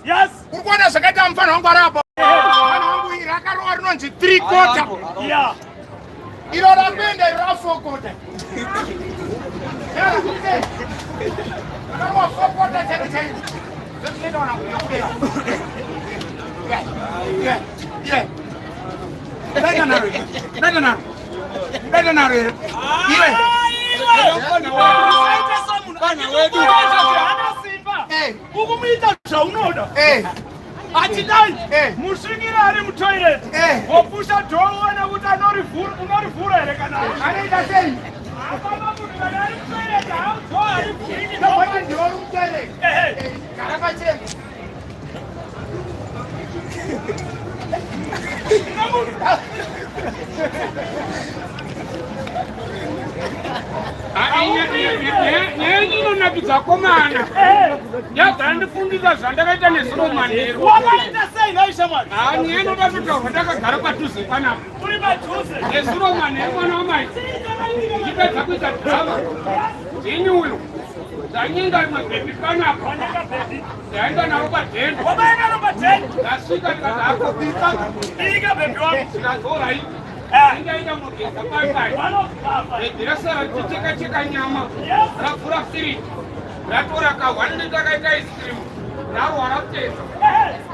Yes. Ukona sakata mfano wangu arapo. Mfano wangu irakaro arnonzi 3/4. Yeah. Ilo la bende ila 4/4. Kama 4/4 chakachai. Zote wana kuyopea. Yeah. Nenda naro. Iwe. Ukumita chaunoda. Achidai. Musingira ari mu toilet. Opusha door na kuti unorivhura ere kana. Anoita sei? Akama kuti ari mu toilet auto ari kufini Nobody ndio mtele. Karabacheni. Nyenyi nabidzakomana yakandifundisa zvandakaita neSoromani. Wakaita sei naisha mwana? Niyenoda kutaura ndakagara padhuze panapa. Uri padhuze? neSoromani mwana wamai. Ndipedza kuita dhava ndinyuyo ndanyinga rimwe bhebi panapa. Ndaenda naro padhende. Wabaenda naro padhende? Ndasvika ndikati bika bhebi wangu. Ndikazora iyi ndaenda mugeza pai bhebi rasara ticheka nyama ravhura firiji ratora ka1 ndakaita ice cream ndarwara tesa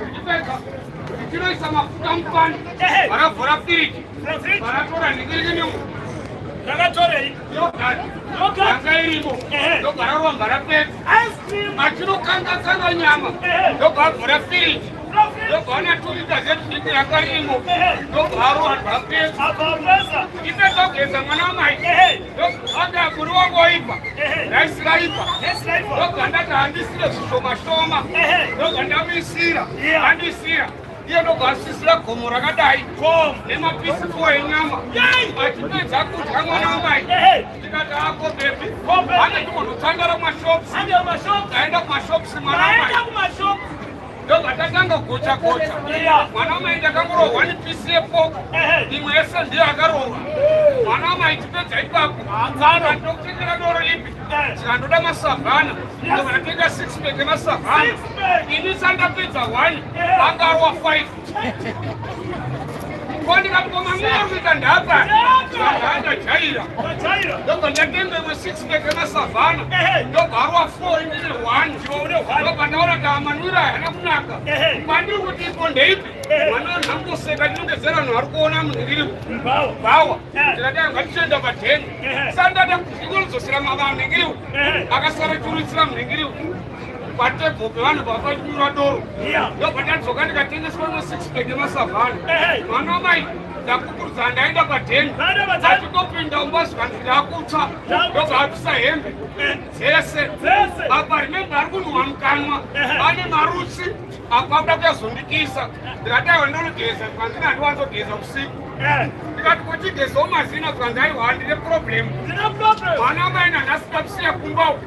ndipedza ndichinoisa mafuta mupani varavhura firiji varatora ndikirikinemu ndakatorei yoganga irimo ndogara romba rapedza achinokanga nyama ndogavhura firiji ndogana 2 lita zediki yakarimo ndogarapedza ipedza kugeza mwana wamai ndoga muri wangu waipa raisi raipa ndoga ndati handisire zvishoma ndoga ndamisira handisira iye ndoga asisira gomo rakadai nemapisi 4 enyama achipedza kudya mwana wamai ndikati ako bhebi ane timonotsandara kumashopsi ndaenda kumashopsi mwana wamai ndoga tatanga gocha mwana wamai ndakangorohwa nepisi yepoko imwe yese ndiyo akarohwa mwana wamai tipedza ipapo ndokutengera doro ipi tikandoda masavhana ndoga ndatenga 6 pack emasavhana ini sandapedza 1 angarwa 5 ndikapoma mwaruika ndapa ndajaira ndoga ndatenga imwe 6 pack emasavhana ndogarwa 4 indine 1 ndoga ndaona kaamanwira hayana kunaka kwandiri kuti ipo ndeipi mwana nhamboseka ndinongezera nhu ari kuona munhiriri bhawa ndikati ngatichienda padhenge sandada ndingoridzosera munhingiriwo akasara churitsira munhingiriwo patebhope vanhu vakamirwa doro ndobva ndadzoka ndikatengeswa no 6 pack emasavhana mwana wamai ndakukurudza ndaenda padhenge achitopinda umbazvika ndirakutsva ndobva apisa hembe dzese apa rimembe ari kunhuhwa mukanwa ane marutsi akwauda kuyazondikisa ndikataiwa ndonogeza kwanzini handiwanzogeza usiku ndikati kuchigezawo mazina kwanzi aiwa handine problemu mwana wamai nandasingapisiya kumbawo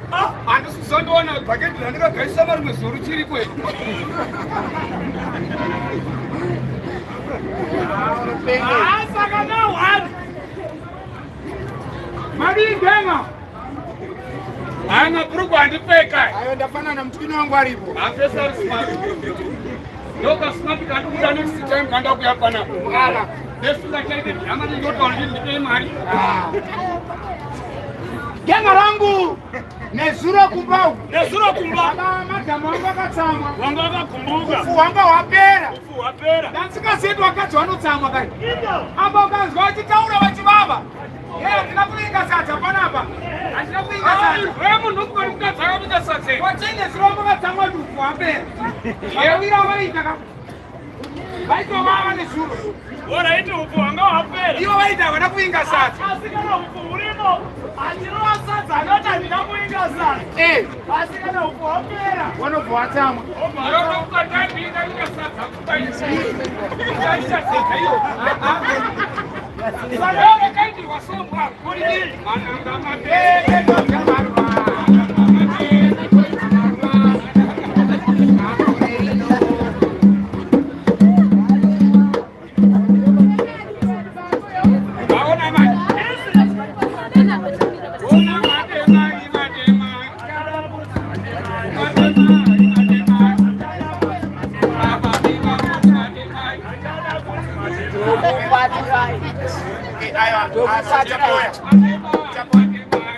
handisi kuzondiona bhaketi randikagaisa varimwe zoru chiri kwedu saka na1 madingenga aya mabhurugu handipeka Ayo ndafana na mtukini wangu aripo. apesa smart ndoka smart kandukuda next time kanda kuya panapa ndesunga chaite dhama ndindotaura kuti ndipe mari Genga rangu nezuro kumbau. Baba madhamu wangu akatsamwa. wangu akakumbuka Ufu wanga wapera. wapera wakati wanotsamwa kai. Amba ukanzwa vachitaura vachivava. Ndinakulinga sadza panapa. Handina kulinga sadza. munhu ukukadzaka kuita sadza Wachine zirombo vatsamwa dufu wapera. Vakawira vaita vaitova nezuro. oraiti ufu wanga wapera Ivo vaita vana kuinga sadza. asi kana ufu urimo handinova sadza anoti handina kuinga sadza asi kana ufu wapera Vanobva vatsamwa. ukatambika kuita sadza kukaisa sadza iyo saka kandirwa sombwa kuri mananga mabee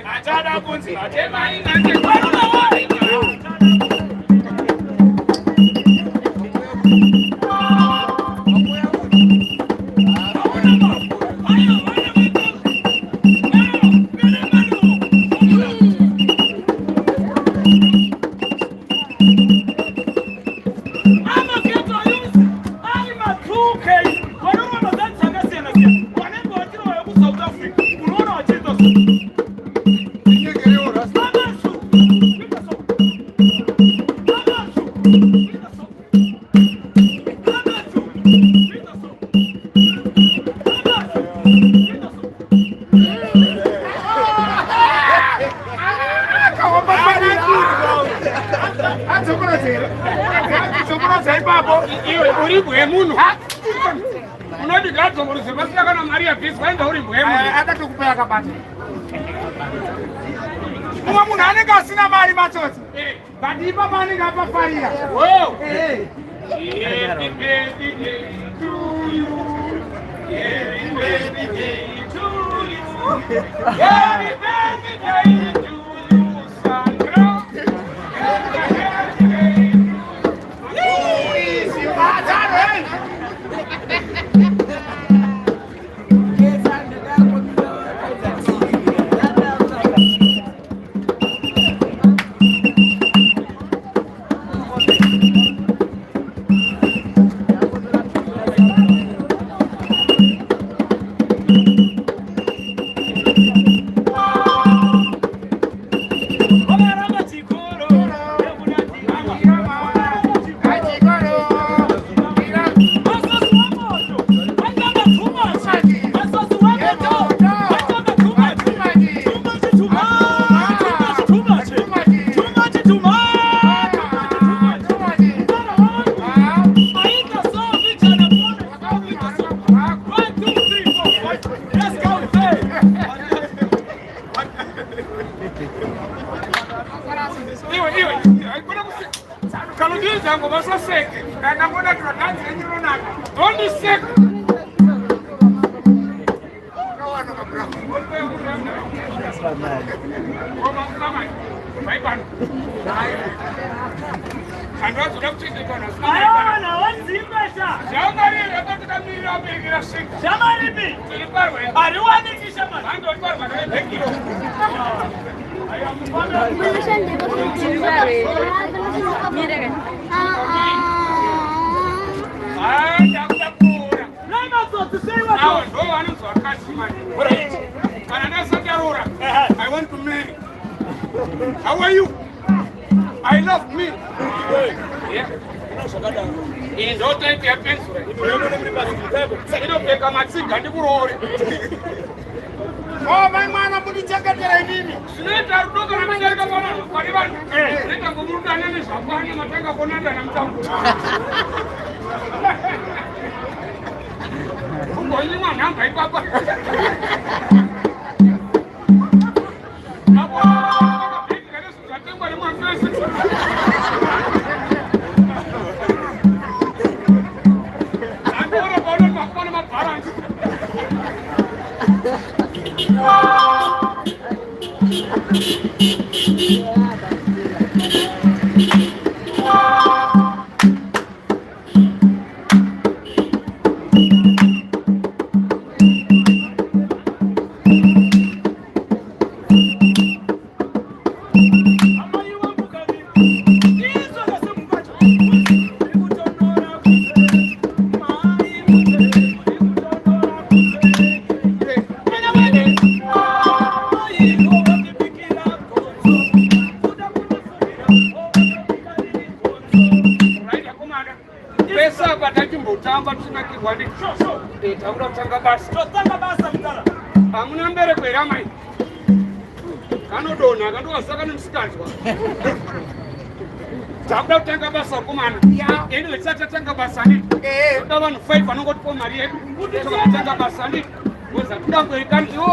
Achada kunzi. I want to marry. How are you? I love me. Yeah. In don't take your pencil. You don't take a matching and you oh, my man, I'm going to check it. I need it. Let her look at me. Let her go on. Let her go on. Let her go on. I'm talking. I'm going to Papa.